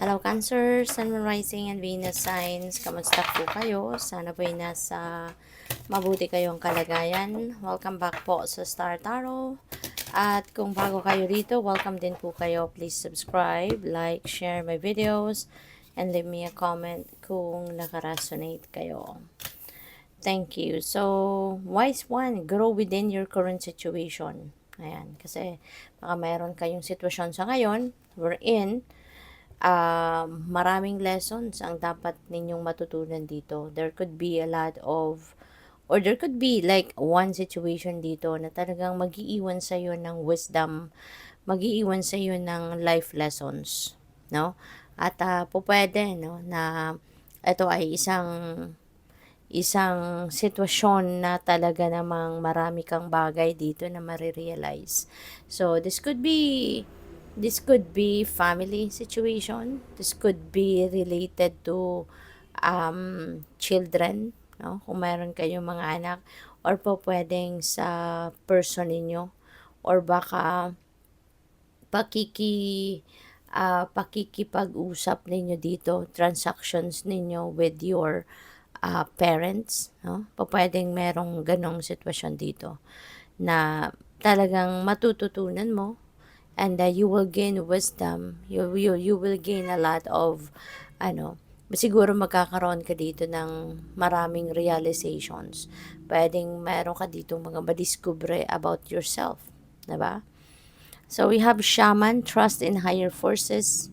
Hello Cancer, Sun, Moon, Rising, and Venus signs. Kamusta po kayo? Sana po ay nasa mabuti kayong kalagayan. Welcome back po sa Star Tarot. At kung bago kayo rito, welcome din po kayo. Please subscribe, like, share my videos, and leave me a comment kung nakaresonate kayo. Thank you. So, wise one, grow within your current situation. Ayan, kasi baka mayroon kayong sitwasyon sa ngayon, we're in, maraming lessons ang dapat ninyong matutunan dito. There could be a lot of, or there could be like one situation dito na talagang mag-iiwan sa iyo ng wisdom, mag-iiwan sa iyo ng life lessons, no? At po pwede, no, na ito ay isang sitwasyon na talaga namang marami kang bagay dito na marirealize. So, this could be family situation. This could be related to children, no? Kung mayroon kayong mga anak, or po pwedeng sa person ninyo, or baka pakikipag-usap ninyo dito, transactions ninyo with your parents, no? Pwedeng merong ganong sitwasyon dito na talagang matututunan mo, and you will gain wisdom. You will gain a lot of siguro magkakaroon ka dito ng maraming realizations. Pwedeng meron ka dito mga madiscover about yourself, 'di ba? So we have shaman, trust in higher forces.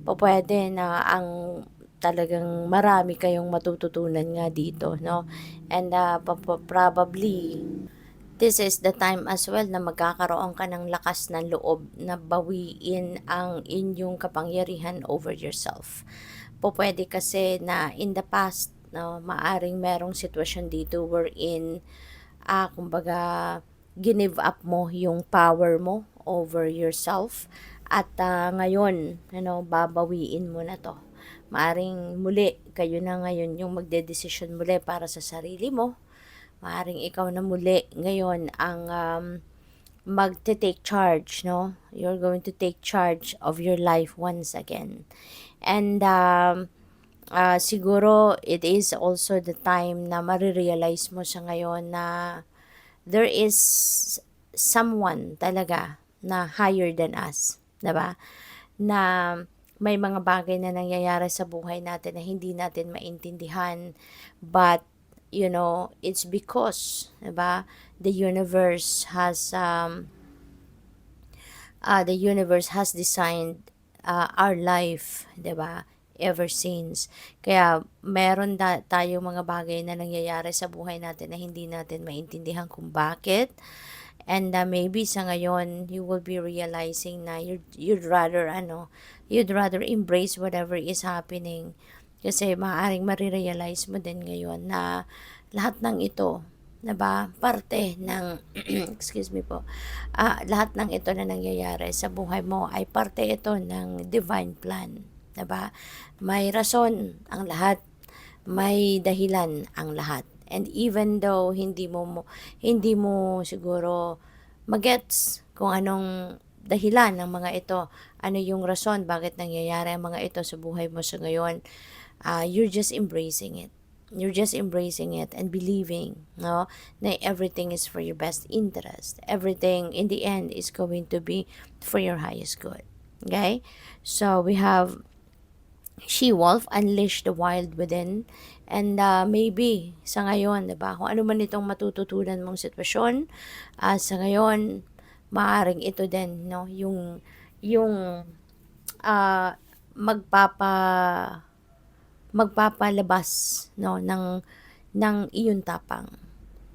Pwede na ang talagang marami kayong matututunan nga dito, no? And probably this is the time as well na magkakaroon ka ng lakas ng loob na bawiin ang inyong kapangyarihan over yourself. Pwede kasi na in the past, no, maaring merong sitwasyon dito wherein, kumbaga, give up mo yung power mo over yourself, at ngayon, babawiin mo na to. Maaring muli, kayo na ngayon yung magdedesisyon muli para sa sarili mo. Maaring ikaw na muli ngayon ang magte-take charge, no? You're going to take charge of your life once again. And siguro it is also the time na marirealize mo sa ngayon na there is someone talaga na higher than us, 'di ba? Na may mga bagay na nangyayari sa buhay natin na hindi natin maintindihan, but it's because, 'di ba, the universe has designed our life, 'di ba, ever since. Kaya meron tayong mga bagay na nangyayari sa buhay natin na hindi natin maintindihan kung bakit. And maybe sa ngayon, you will be realizing na you'd rather embrace whatever is happening. Kasi maaaring marirealize mo din ngayon na lahat ng ito, na ba, parte ng, excuse me po, lahat ng ito na nangyayari sa buhay mo ay parte ito ng divine plan. Na ba? May rason ang lahat, may dahilan ang lahat. And even though hindi mo siguro magets kung anong dahilan ng mga ito, ano yung rason bakit nangyayari ang mga ito sa buhay mo sa ngayon, you're just embracing it. You're just embracing it and believing, no, na everything is for your best interest. Everything in the end is going to be for your highest good. Okay? So we have She-Wolf, unleash the wild within. And maybe sa ngayon, 'di ba, kung ano man itong matututunan mong sitwasyon, sa ngayon maaring ito din, no, yung uh, magpapa magpapalabas, no, ng iyong tapang,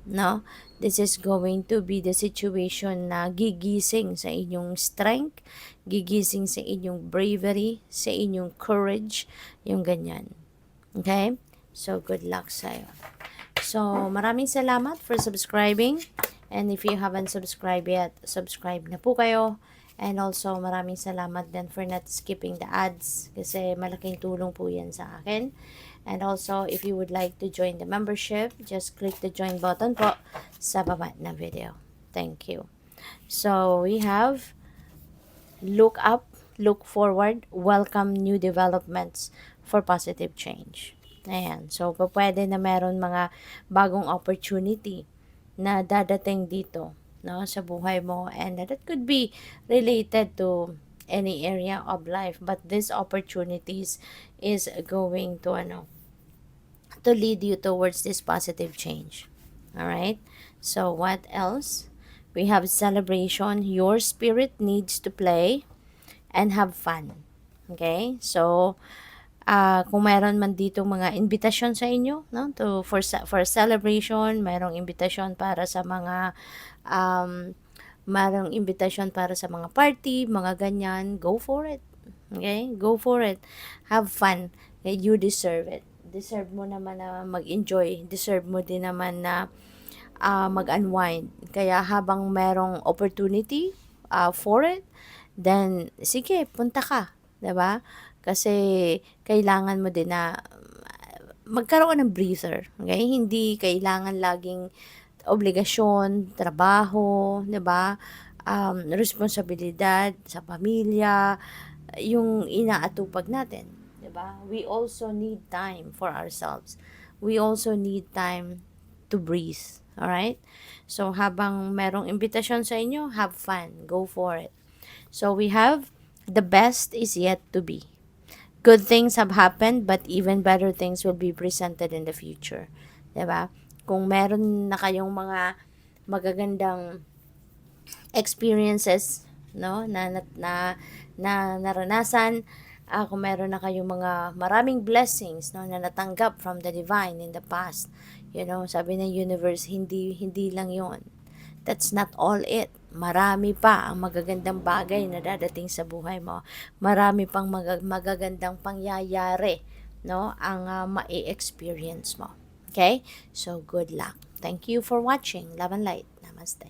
no? This is going to be the situation na gigising sa inyong strength, gigising sa inyong bravery, sa inyong courage, yung ganyan. Okay? So, good luck sa'yo. So, maraming salamat for subscribing. And if you haven't subscribed yet, subscribe na po kayo. And also, maraming salamat din for not skipping the ads kasi malaking tulong po yan sa akin. And also, if you would like to join the membership, just click the join button po sa baba na video. Thank you. So, we have look up, look forward, welcome new developments for positive change. Ayan. So, pwede na meron mga bagong opportunity na dadating dito, no, sa buhay mo, and that could be related to any area of life, but these opportunities is going to lead you towards this positive change. All right? So, what else? We have celebration. Your spirit needs to play and have fun. Okay? So, kung meron man dito mga invitation sa inyo, no, for celebration, mayroong invitation para sa mga mayroong invitation para sa mga party, mga ganyan, go for it. Okay? Go for it. Have fun. Okay? You deserve it. Deserve mo naman na mag-enjoy. Deserve mo din naman na mag-unwind. Kaya habang merong opportunity for it, then sige, punta ka. 'Di ba? Kasi kailangan mo din na magkaroon ng breather. Okay? Hindi kailangan laging obligasyon, trabaho, 'di ba? Responsibilidad sa pamilya, yung inaatupag natin, 'di ba? We also need time for ourselves. We also need time to breathe. All right? So habang merong invitation sa inyo, have fun, go for it. So we have the best is yet to be. Good things have happened, but even better things will be presented in the future. 'Di ba? Kung meron na kayong mga magagandang experiences, no, na naranasan, kung meron na kayong mga maraming blessings, no, na natanggap from the divine in the past, sabi ng universe, hindi lang 'yon. That's not all it. Marami pa ang magagandang bagay na dadating sa buhay mo. Marami pang magagandang pangyayari, no, ang ma-experience mo. Okay? So, good luck. Thank you for watching. Love and light. Namaste.